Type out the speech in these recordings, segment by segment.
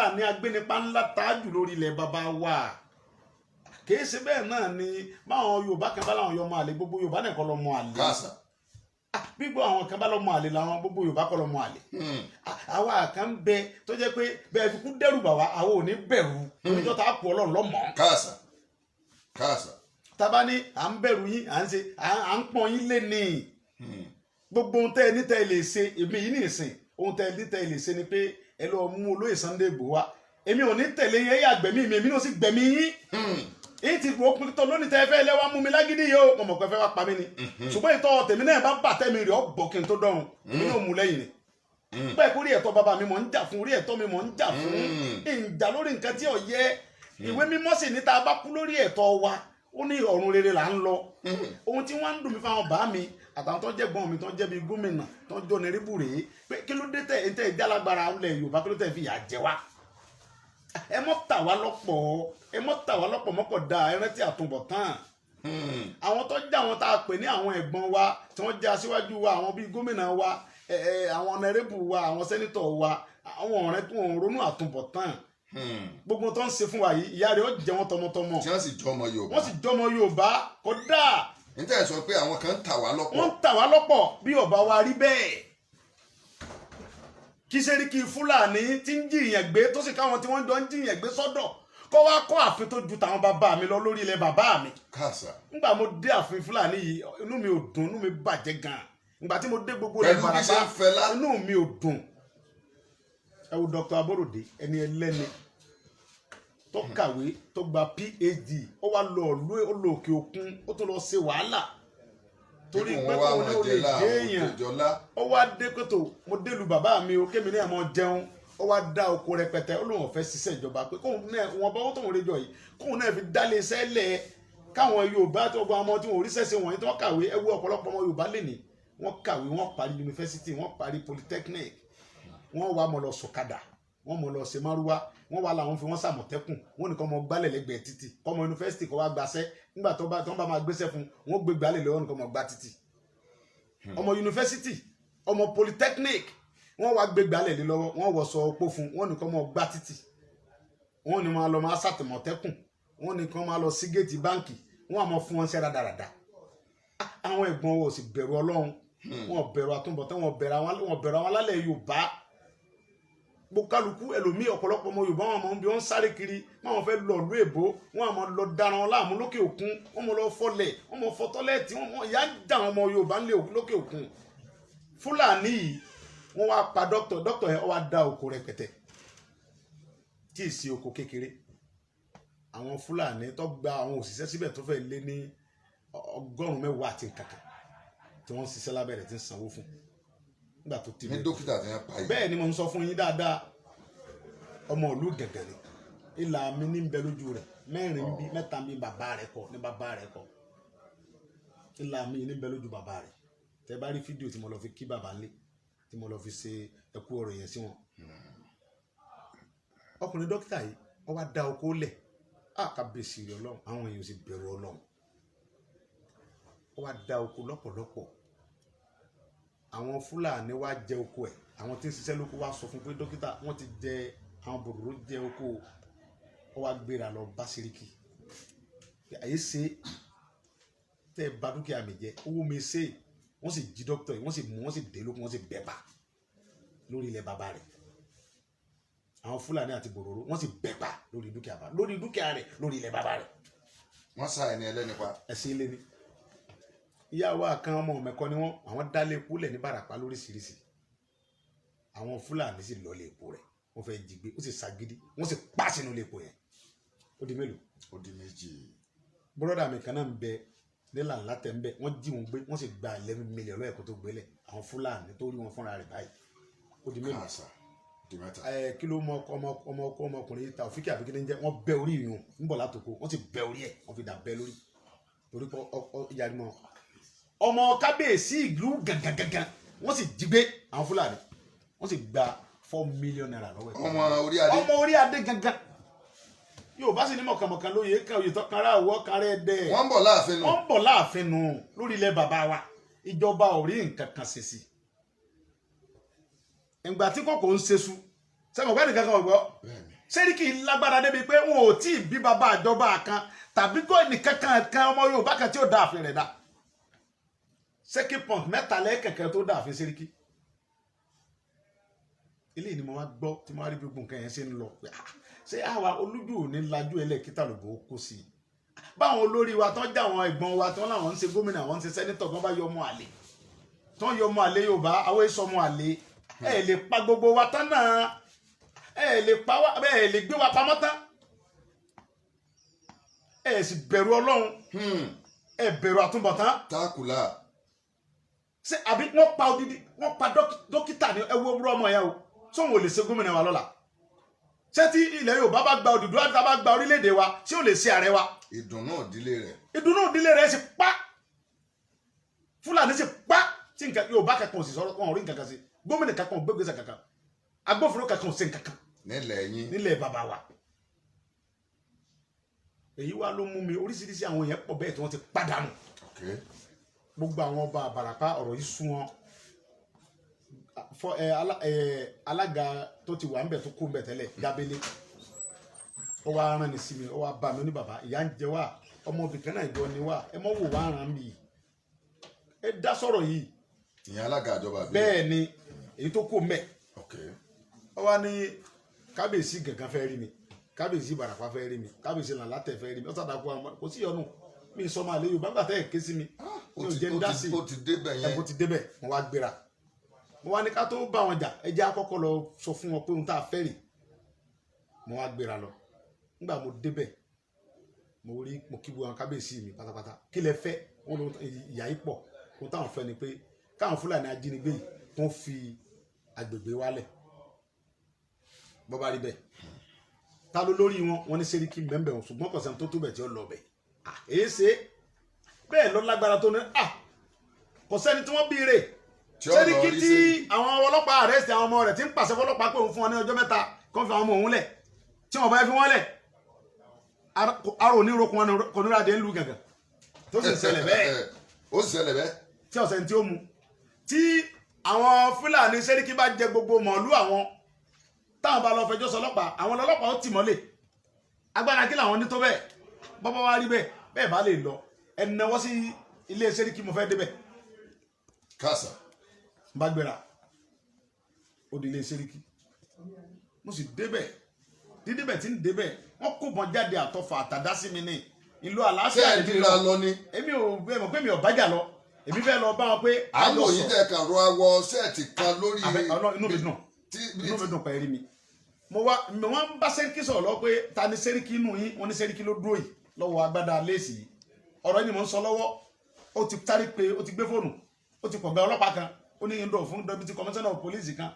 Fúlàní agbénipa ńlá tájù lórí ilẹ̀ bàbá wa kìí ṣe bẹ́ẹ̀ náà ni báwọn Yorùbá kan bá láwọn yọmọ àlè gbogbo Yorùbá náà kọ́ lọ mọ àlè gbígbọ́ àwọn kan bá lọ mọ àlè làwọn gbogbo Yorùbá kọ́ lọ mọ àlè àwa kan ń bẹ tó jẹ́ pé bẹ́ẹ̀ fi kú dẹ́rù bà wá àwọn ò ní bẹ̀rù oníjọ́ tá a kú Ọlọ́run lọ́mọ́ káàsà tábà ní à ń bẹ̀rù yín à ń pọ́n yín lé ní gbogbo ohun tẹ́ ẹ ní tẹ́ ẹ lè ṣe èmi yìí ní ìsìn ohun tẹ́ ẹ ní tẹ́ ẹ lè ṣe ni pé ẹ lọ mú olóyè Sunday Igboho wá èmi ò ní tẹ̀lé yín ẹ̀yà gbẹ̀mí mi èmi náà sì gbẹ̀mí yín èyí ti rò pé tó lónìí tẹ́ ẹ fẹ́ lẹ́wà mú mi lágídí yìí ó mọ̀ pé fẹ́ wá pa mí ni ṣùgbọ́n ìtọ́ tèmi náà bá bà tẹ́mi rẹ̀ ọ́ bọ̀ kí n tó dọ̀run èmi náà mú lẹ́yìn ni bẹ́ẹ̀ kó rí ẹ̀tọ́ bàbá mi mọ̀ ń jà fún rí ẹ̀tọ́ mi mọ̀ ń jà fún ìjà lórí nǹkan tí ò yẹ ìwé mímọ́ sì ní tá a bá kú lórí ẹ̀tọ́ wa ó ní ọ̀run rere là ń lọ ohun tí wọ́n ń dùn mí fáwọn bá mi àtàwọn tó jẹ́ gbọ́n mi tó jẹ́ bíi gómìnà tó jọ nírìbù rèé pé kí ló dé tẹ̀ ìjálágbára ilẹ̀ Yorùbá kí ló tẹ̀ fi yà jẹ wá ẹ mọ́ tà wá lọ́pọ̀ mọ́kọ̀ dáa ẹ rántí àtúbọ̀tán àwọn tó jẹ́ àwọn tá a pè ní àwọn ẹ̀gbọ́n wa tí wọ́n jẹ́ aṣíwájú wa àwọn bíi gómìnà wa àwọn nírìbù wa àwọn sẹ́nitọ̀ wa àwọn ọ̀rẹ́ tó ń ronú àtúbọ̀tán gbogbo tó ń ṣe fún wa yìí ìyá rẹ̀ ó jẹ wọn tọmọtọmọ tí wọ́n sì jọmọ Yorùbá kódà níta ẹ̀ sọ pé àwọn kan ń tà wá lọ́pọ̀ wọ́n ń tà wá lọ́pọ̀ bí ọba wa rí bẹ́ẹ̀ kí Sẹ́ríkì Fúlàní tí ń jìyàn gbé tó sì káwọn tí wọ́n jọ ń jìyàn gbé sọ́dọ̀ kọ́ wá kọ́ ààfin tó ju tàwọn bàbá mi lọ lórí ilẹ̀ bàbá mi nígbà mo dé ààfin Fúlàní yìí inú mi ò dùn inú mi bàjẹ́ gan nígbà tí mo dé gbogbo rẹ̀ Ìbàràpá inú mi ò dùn ẹ wo Dr. Aborode ẹni ẹlẹ́ni tó kàwé tó gba PhD ó wá lọ òkè òkun ó tó lọ ṣe wàhálà torí pé kò ní o lè dé èèyàn ó wá dé kótó mo délu bàbá mi o kémi náà mọ jẹun ó wá dá oko rẹpẹtẹ ó lóun fẹ́ ṣiṣẹ́ ìjọba pé kóun náà wọn bá wọn tó ń rejọ yìí kóun náà fi dálé iṣẹ́ lẹ̀ káwọn Yorùbá tó gba ọmọ tí wọn ò rí sẹ́sẹ́ wọ̀nyí tí wọ́n kàwé ẹ wo ọ̀pọ̀lọpọ̀ ọmọ Yorùbá lè ní wọ́n kàwé wọ́n parí yunifásitì wọ́n parí polytechnic wọ́n wá mọ̀ lọ sọ̀kadà wọ́n mọ̀ lọ ṣe márúwá wọ́n wá làwọn fi wọ́n sàmọ̀tẹ́kùn wọ́n nìkan mọ̀ gbálẹ̀ lẹ́gbẹ̀ẹ́ títì kọ́mọ yunifásitì kọ́ wá gbaṣẹ́ nígbà tó bá máa gbéṣẹ́ fún wọ́n gbé gbálẹ̀ lọ́wọ́ nìkan mọ̀ gbá títì ọmọ yunifásitì ọmọ polytechnic wọ́n wá gbé gbálẹ̀ lé lọ́wọ́ wọ́n wọ̀ sọ opó fún wọ́n nìkan mọ̀ gbá títì wọ́n ní máa lọ máa sàtìmọ̀tẹ́kùn wọ́n nìkan máa lọ sí géètì báǹkì wọ́n á mọ̀ fún wọn ṣẹ́ rádaràda àwọn ẹ̀gbọ́n wọn ò sì bẹ̀rù Ọlọ́run wọn bẹ̀rù àtúbọ̀tán wọn bẹ̀rù àwọn alálẹ̀ Yorùbá gbókálukú ẹlòmíì ọ̀pọ̀lọpọ̀ ọmọ Yorùbá wọn máa ń bí wọn sáré kiri wọn fẹ́ lọ ìlú èbó wọn àmọ́ lọ dáran láàmú lókè òkun wọn mọ lọ fọlẹ̀ wọn mọ fọ tọ́lẹ́ẹ̀tì wọn ìyá ń dà àwọn ọmọ Yorùbá lókè òkun Fúlàní yìí wọn wá pa dókítà yẹn wọn wá dá oko rẹpẹtẹ tí ì sí oko kékeré àwọn Fúlàní tó gba àwọn òṣìṣẹ́ síbẹ̀ tó fẹ́ lé ní 110 àti kankan tí wọ́n ń ṣiṣẹ́ lábẹ́rẹ̀ tí ń sanwó fún nígbà tó ti ní dókítà tí wọ́n pa yìí. bẹ́ẹ̀ ni mo ń sọ fún yín dáadáa ọmọ ìlú gẹ̀gẹ̀ ni ìlà mi ní bẹ lójú rẹ̀ mẹ́rin bí mẹ́ta bí bàbá rẹ̀ kọ ní bàbá rẹ̀ kọ ìlà mi ní bẹ lójú bàbá rẹ̀ tẹ́ bá rí fídíò tí mo lọ fi kí bàbá lé tí mo lọ fi ṣe ẹkú ọ̀rọ̀ yẹn sí wọn. ọkùnrin dókítà yìí wọ́n wá dá oko lẹ̀ kábíyèsí rẹ̀ Ọlọ́run àwọn èèyàn sì bẹ̀rù Ọlọ́run wọ́n wá dá oko lọ́pọ̀lọpọ̀ àwọn Fúlàní wá jẹ oko ẹ̀ àwọn tí ń ṣiṣẹ́ lóko wá sọ fún pé dókítà wọ́n ti jẹ àwọn bòròró jẹ oko ó wá gbéra lọ bá Sẹ́ríkì àyè ṣe tẹ́ ẹ bà dúkìá mi jẹ́ owó mi ṣe wọ́n sì jí dókítà yìí wọ́n sì mú wọ́n sì dé lóko wọ́n sì bẹ́ẹ̀ bá lórí ilẹ̀ bàbá rẹ̀ àwọn Fúlàní àti bòròró wọ́n sì bẹ́ẹ̀ bá lórí dúkìá rẹ̀ lórí ilẹ̀ bàbá rẹ̀. wọ́n sá ẹni ẹlẹ́ni pa. ẹ̀sìn ilé ni ìyàwó àkàn ọmọ mẹ́kọ ni wọ́n àwọn dálé epo lẹ̀ ní Ìbàràpá lóríṣiríṣi àwọn Fúlàní sì lọ lé epo rẹ̀ wọ́n fẹ́ jí gbé ó sì ságídí wọ́n sì pa sínú ilé epo yẹn ó di mélòó. ó di méjì. bọ́dà mi kan náà ń bẹ nílà ńlá tẹ̀ ń bẹ wọ́n jí wọn gbé wọ́n sì gba 11 mílíọ̀nù lọ́yẹ̀kọ́ tó gbélẹ̀ àwọn Fúlàní tó rí wọn fúnra rẹ̀ báyìí ó di mélòó. kí ló ọmọkùnrin Taofiki àbí kí ni jẹ́ wọ́n bẹ́ orí ìrìn ń bọ̀ látòkò wọ́n sì bẹ́ orí ẹ̀ wọ́n fi dà bẹ́ lórí torí pé ìyá mọ́ ọmọ kábíyèsí ìlú gangan wọ́n sì jí gbé àwọn Fúlàní wọ́n sì gba 4 mílíọ̀nù náírà lọ́wọ́ ẹ̀. ọmọ orí adé gangan Yorùbá sì ní mọ̀kànmọ̀kàn lóye kan òye tó kan ara àwọ̀ kan rẹ̀ dẹ̀. wọ́n ń bọ̀ láàfin nù lórí ilẹ̀ bàbá wa ìjọba ò rí nǹkan kan ṣe sí. ìgbà tí kòkó ń ṣeṣu sẹ́mi ọ̀gbẹ́ni kankan ọ̀gbọ́ Sẹ́ríkì lágbára débi pé wọn ò tí ì bí bàbá àjọba kan tàbí kó nìkan kan ọmọ Yorùbá kan tí ó dá àfin rẹ̀ dá second point mẹ́ta lẹ́ẹ̀kẹ̀kẹ́ tó dá àfin Sẹ́ríkì eléyìí ni mo wá gbọ́ tí mo wá rí gbogbo nǹkan yẹn ṣe ń lọ pé ṣé àwa olójú ò ní lajú ẹlẹ́kìtà lòbó kó sí i báwọn olórí wa tán já àwọn ẹ̀gbọ́n wa tán láwọn ń ṣe gómìnà àwọn ń ṣe sẹ́nítọ̀ tán bá yọ ọmọ àlè tán yọ ọmọ àlè Yorùbá àwọn èso ọmọ àlè ẹ lè pa gbogbo wa tán náà ẹ lè pa wá ẹ lè gbé wa pamọ́ tán ẹ sì bẹ̀rù Ọlọ́run ẹ bẹ̀rù àtúbọ̀tán. tákùlà. ṣé àbí wọ́n pa odidi wọ́n pa dókítà ní ẹwú owurọ̀ ọmọ yẹn o sóhun ò lè ṣe gómìnà wa lọ́la ṣé tí ilẹ̀ Yorùbá bá gba Odùduwà tá bá gba orílẹ̀-èdè wa ṣé ò lè ṣe ààrẹ wa. ìdùnnú ìdílé rẹ̀. ìdùnnú ìdílé rẹ̀ sì pa Fúlàní sì pa tí nǹkan Yorùbá kankan ò sì sọ̀rọ̀ wọn ò rí nǹkan kan sí gómìnà kankan ò gbégbèsè kankan agbófinró kankan ò ṣe nǹkan kan. nílẹ̀ yín. nílẹ̀ bàbá wa. èyí wá ló mú mi oríṣiríṣi àwọn èèyàn pọ̀ bẹ́ẹ̀ tí wọ́n ti pàdánù. gbogbo àwọn ọba Àbàràpá ọ̀rọ̀ yìí sún wọn alága tó ti wà ń bẹ̀ tó kó ń bẹ̀ tẹ́lẹ̀ Jábélé ó wá rán ni sí mi ó wá bá mi ní bàbá ìyá ń jẹ wá ọmọbìnrin kan náà ìjọ ni wá ẹ mọ́ wò wá ràn mí ẹ dá sọ̀rọ̀ yìí. ìyẹn alága ìjọba bíi. bẹ́ẹ̀ ni èyí tó kó ń bẹ̀ ó wá ní kábíyèsí gàngán fẹ́ rí mi kábíyèsí Ìbàràpá fẹ́ rí mi kábíyèsí Làǹlátẹ̀ fẹ́ rí mi ó sàdàkú àwọn kò sí ọ̀nù mi sọ máa lé Yorùbá gbà tẹ́ ẹ̀ ké sí mi mi ò jẹ́ ń dá sí i ó ti débẹ̀ yẹn. ẹ̀bùn ti débẹ̀ mo wá gbéra mo wá ní ká tó bá wọn jà ẹ jẹ́ àkọ́kọ́ lọ sọ fún wọn pé ohun tá a fẹ́ rè mo wá gbéra lọ nígbà mo débẹ̀ mo kí bu àwọn kábíyèsí mi pátápátá kí lẹ fẹ́ wọn lọ ìyá yìí pọ̀ ohun táwọn fẹ́ ni pé káwọn Fúlàní ajínigbé yìí tó ń fi agbègbè wálẹ̀ bọ́ bá rí bẹ́ẹ̀ ta ló lórí wọn ní Sẹ́ríkì mbẹ́mbẹ́ wọn ṣùgbọ́n kọ̀sẹ̀ tó tó bẹ̀ tí ó lọ bẹ̀ èé ṣe bẹ́ẹ̀ lọ lágbára tó ní kọ̀sẹ́ni tí wọ́n bí rè Sẹ́ríkì tí àwọn ọlọ́pàá àrẹ́sì àwọn ọmọ rẹ̀ tí ń pàṣẹ fọlọ́pàá pé òun fún wọn ní ọjọ́ mẹ́ta kó fi àwọn ọmọ òun lẹ̀ tí wọ́n bá fi wọ́n lẹ̀ arò onírokun kò ní radé ńlu gàngàn tó sì ṣẹlẹ̀ bẹ́ẹ̀ ó sì ṣẹlẹ̀ bẹ́ẹ̀ tí ọ̀sẹ̀ tí ó mu tí àwọn Fúlàní Sẹ́ríkì bá jẹ gbogbo mọ̀ọ́lú àwọn táwọn bá lọ fẹjọ́ sọlọ́pàá àwọn ọlọ́pàá ó tì mọ́lẹ̀ agbára kí làwọn ní tó bẹ́ẹ̀ bọ́bá wá rí bẹ́ẹ̀ bá lè lọ ẹni náwó sí ilé Sẹ́ríkì mo fẹ́ débẹ̀ kásá bá gbéra ó di ilé Sẹ́ríkì mo sì débẹ̀ dídébẹ̀ tí ń débẹ̀ wọ́n kó bọ́n jáde àtọ́fà àtàdá sí mi ní ìlú àlàáfíà ìdíra lọ ni èmi ò bẹ́ẹ̀ mọ̀ pé mi ò bájà lọ èmi fẹ́ lọ bá wọn pé àwọn òyìn tẹ̀ kàn rọ awọ sẹ́ẹ̀tì kan lórí inú mi dùn pẹ̀lú mi mo wá ń bá Sẹ́ríkì sọ̀rọ̀ lọ pé ta ni Sẹ́ríkì inú yín wọ́n ní Sẹ́ríkì ló dúró yìí lọ́wọ́ agbádá léèsì yìí ọ̀rọ̀ ni mo ń sọ lọ́wọ́ ó ti tarí pé ó ti gbé fóònù ó ti pọ̀gbẹ́ ọlọ́pàá kan ó ní indọ̀ fún deputy commissioner of police kan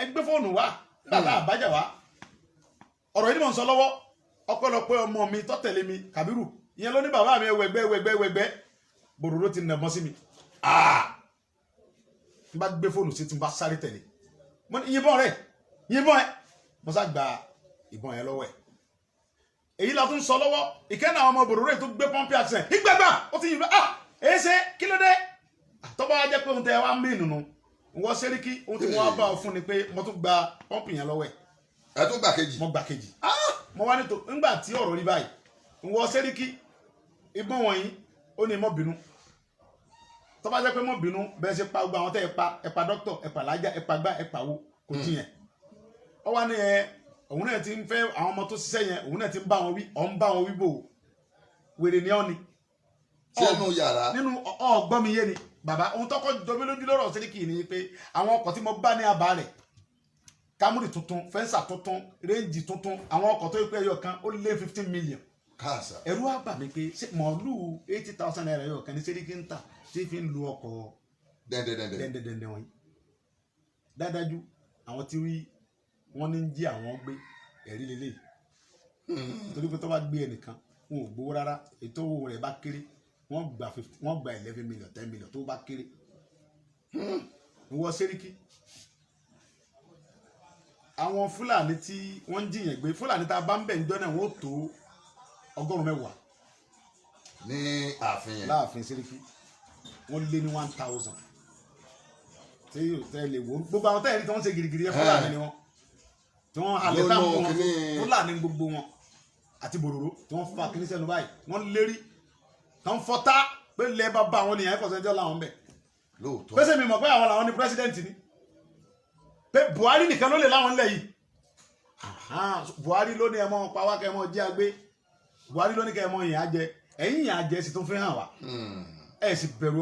ẹ gbé fóònù wá bàbá àbájá wá ọ̀rọ̀ yìí ni mo ń sọ lọ́wọ́ ọpẹ́lọpẹ́ ọmọ mi tọ́tẹ̀lé mi Kàbírù ìyẹn ló ní bàbá mi wẹ̀gbẹ́ bòròró ti nà mọ́ sí mi n bá gbé fóònù sí ti bá sáré tẹ̀lé mo ní yìnbọn ẹ mo sá gba ìbọn yẹn lọ́wọ́ ẹ̀ èyí la tún sọ lọ́wọ́ ìkẹ́ni àwọn ọmọ bòròró yìí tó gbé pọ́ńpì accent ìgbẹ́gbà ó ti yìnbọn èyí ṣe kí ló dé tọ́ba wa jẹ́ pé ohun tẹ́ wá mí nùnú wọ́n Sẹ́ríkì ohun tí mo wá bá ọ fún ni pé mo tún gba pọ́ńpì yẹn lọ́wọ́ ẹ̀ ẹ tún gbà kejì mo gbà kejì mo wá nítorí nígbà tí ọ̀rọ̀ rí báyìí wọ́n Sẹ́ríkì ìbọn wọ̀nyí ó ní mọ́ bínú tó bá jẹ́ pé mọ́ bínú bẹ́ẹ̀ ṣe pa gbogbo àwọn tẹ́ ẹ pa dókítọ̀ ẹ pa lájà ẹ pa gbá ẹ pa wo kò tí yẹn ọ wá ní òun náà ti ń fẹ́ àwọn ọmọ tó ṣiṣẹ́ yẹn òun náà ti ń bá wọn wí ọ̀ ń bá wọn wí bò wèrè ni ọ́ ni sínú yàrá nínú ọgbọ́n mi yé ni bàbá ohun tọ́kọ́ jọmí lójú lọ́rọ̀ Sẹ́ríkì ni pé àwọn ọkọ̀ tí mo bá ní àbá rẹ̀ Camry tuntun fẹ́ǹsà tuntun Range tuntun àwọn ọkọ̀ tó yẹ pé ẹyọ kan ó lé 15 million káàsà ẹ̀rù á bà mí pé mọ̀ọ́lù 80,000 naira ẹyọ kan ní Sẹ́ríkì ń tà tí fi ń lu ọkọ̀ dẹ́ndẹ́dẹ́ndẹ́ wọ̀nyí dáadájú àwọn tí wọ́n ní jí àwọn gbé ẹ̀rí lélẹ̀ torí pé tó bá gbé ẹnìkan wọn ò gbowó rárá ètò owó rẹ̀ bá kéré wọ́n gba 11 million 10 million tó bá kéré ìwọ Sẹ́ríkì àwọn Fúlàní tí wọ́n ń jiyàn gbé Fúlàní tá a bá ń bẹ̀ ń jọ́ náà wọ́n tó 110 ní ààfin yẹn láàfin Sẹ́ríkì wọ́n lé ní 1000 tí yóò tẹ́ lè wò gbogbo àwọn tẹ́ẹ̀rí tí wọ́n ṣe gírígírí ẹ̀ Fúlàní ni wọ́n tí wọ́n halẹ̀ táwọn wọn Fúlàní gbogbo wọn àti bòròró tí wọ́n fa kíní sẹ́nu báyìí wọ́n lérí tán fọ́tá pé lẹ́ bàbá àwọn nìyẹn kọ̀sẹ́jọ́ làwọn bẹ̀. pèsè mi mọ̀ pé àwọn làwọn ní pírẹsidẹ́ǹtì ni pé Buhari nìkan ló lè láwọn ńlẹ̀ yìí Buhari ló ní ẹ mọ́ pawá kẹ́ mọ́ jẹ́ agbé Buhari ló ní kẹ́ mọ́ yìnyín àjẹ ẹ̀yìn yìnyín àjẹ sì tún fi hàn wá ẹ̀ sì bẹ̀rù